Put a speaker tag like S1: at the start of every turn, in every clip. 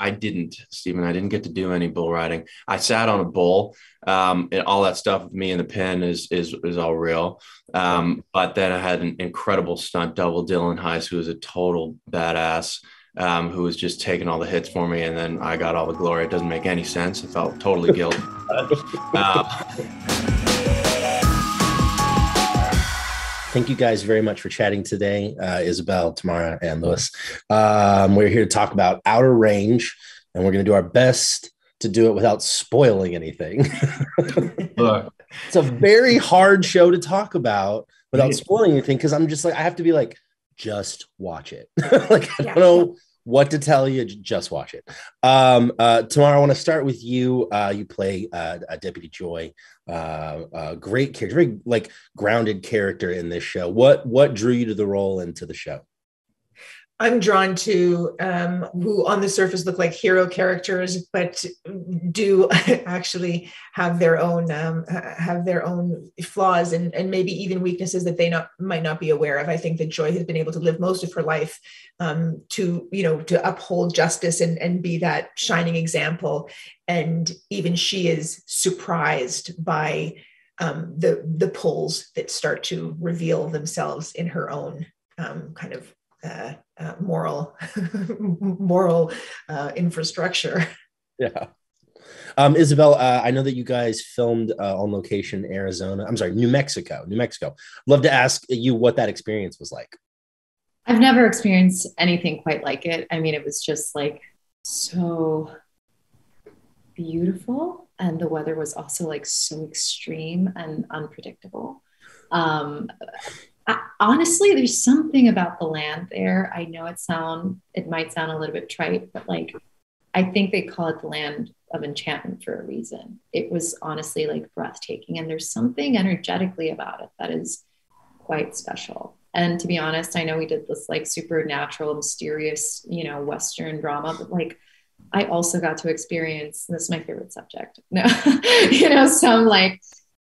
S1: I didn't, Stephen. I didn't get to do any bull riding. I sat on a bull, and all that stuff with me in the pen is all real. But then I had an incredible stunt double, Dylan Hice, who was a total badass, who was just taking all the hits for me, and then I got all the glory. It doesn't make any sense. I felt totally guilty.
S2: Thank you guys very much for chatting today, Isabel, Tamara, and Lewis. We're here to talk about Outer Range, and we're going to do our best to do it without spoiling anything. It's a very hard show to talk about without spoiling anything, because I'm just like, I have to be like, just watch it. Like, I don't know what to tell you, just watch it. Tamara, I want to start with you. You play Deputy Joy, great character, very like grounded character in this show. What drew you to the role and to the show?
S3: I'm drawn to who on the surface look like hero characters, but do actually have their own flaws and maybe even weaknesses that they might not be aware of. I think that Joy has been able to live most of her life to uphold justice and be that shining example. And even she is surprised by the pulls that start to reveal themselves in her own kind of moral infrastructure.
S2: Yeah. Isabel, I know that you guys filmed on location New Mexico. Love to ask you what that experience was like.
S4: I've never experienced anything quite like it. I mean, it was just like so beautiful, and the weather was also like so extreme and unpredictable. Honestly, there's something about the land there. I know it might sound a little bit trite, but like, I think they call it the land of enchantment for a reason. It was honestly like breathtaking, and there's something energetically about it that is quite special. And to be honest, I know we did this like supernatural, mysterious, Western drama, but like, I also got to experience, this is my favorite subject, some like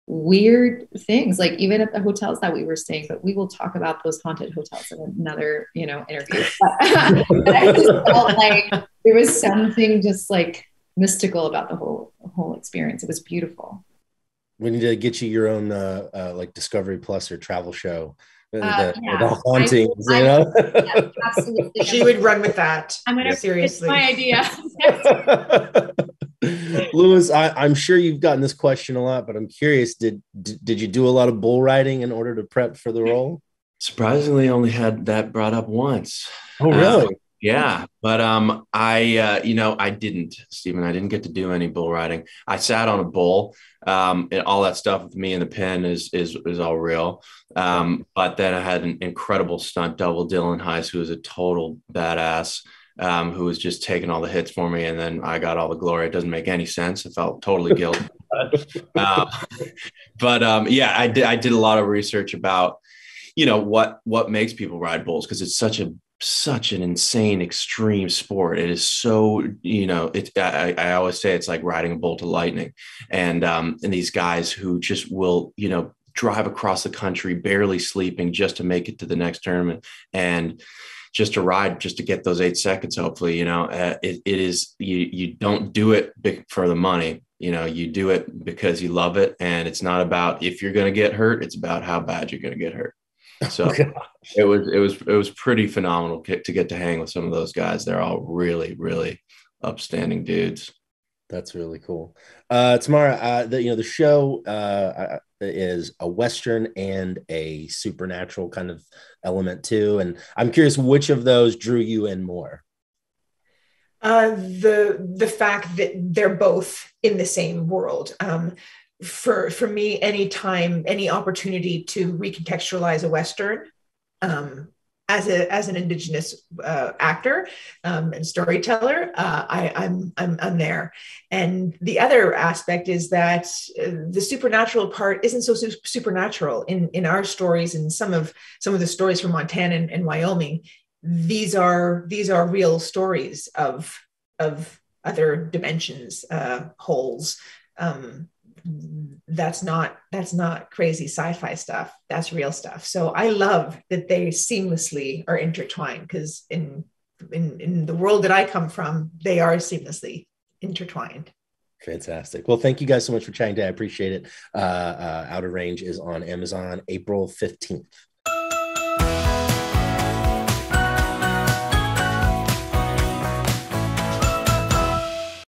S4: weird things, like even at the hotels that we were staying, but we will talk about those haunted hotels in another, interview. But I just felt like there was something just like mystical about the whole experience. It was beautiful.
S2: We need to get you your own like Discovery Plus or travel show. The hauntings,
S4: Yeah, absolutely.
S3: She would run with that.
S4: I'm gonna
S3: seriously.
S4: My idea.
S2: Lewis, I'm sure you've gotten this question a lot, but I'm curious, did you do a lot of bull riding in order to prep for the role?
S1: Surprisingly, only had that brought up once.
S2: Oh, really?
S1: Yeah, but I didn't, Stephen. I didn't get to do any bull riding. I sat on a bull, and all that stuff with me in the pen is all real. But then I had an incredible stunt double, Dylan Hice, who was a total badass, who was just taking all the hits for me, and then I got all the glory. It doesn't make any sense. I felt totally guilty. Yeah, I did a lot of research about what makes people ride bulls, because it's such an insane, extreme sport. It is so, I always say it's like riding a bolt of lightning. And these guys who just will, drive across the country, barely sleeping just to make it to the next tournament, and just to ride, just to get those 8 seconds, hopefully, it is, you don't do it for the money, you do it because you love it. And it's not about if you're going to get hurt, it's about how bad you're going to get hurt. So it was pretty phenomenal to get to hang with some of those guys. They're all really, really upstanding dudes.
S2: That's really cool. Tamara, the show is a Western and a supernatural kind of element too. And I'm curious, which of those drew you in more?
S3: The fact that they're both in the same world. For me, any opportunity to recontextualize a Western as an Indigenous actor and storyteller, I'm there. And the other aspect is that the supernatural part isn't so supernatural in our stories, and some of the stories from Montana and Wyoming. These are real stories of other dimensions, holes. That's not crazy sci-fi stuff. That's real stuff. So I love that they seamlessly are intertwined, because in in the world that I come from, they are seamlessly intertwined.
S2: Fantastic. Well, thank you guys so much for chatting today. I appreciate it. Outer Range is on Amazon April 15th.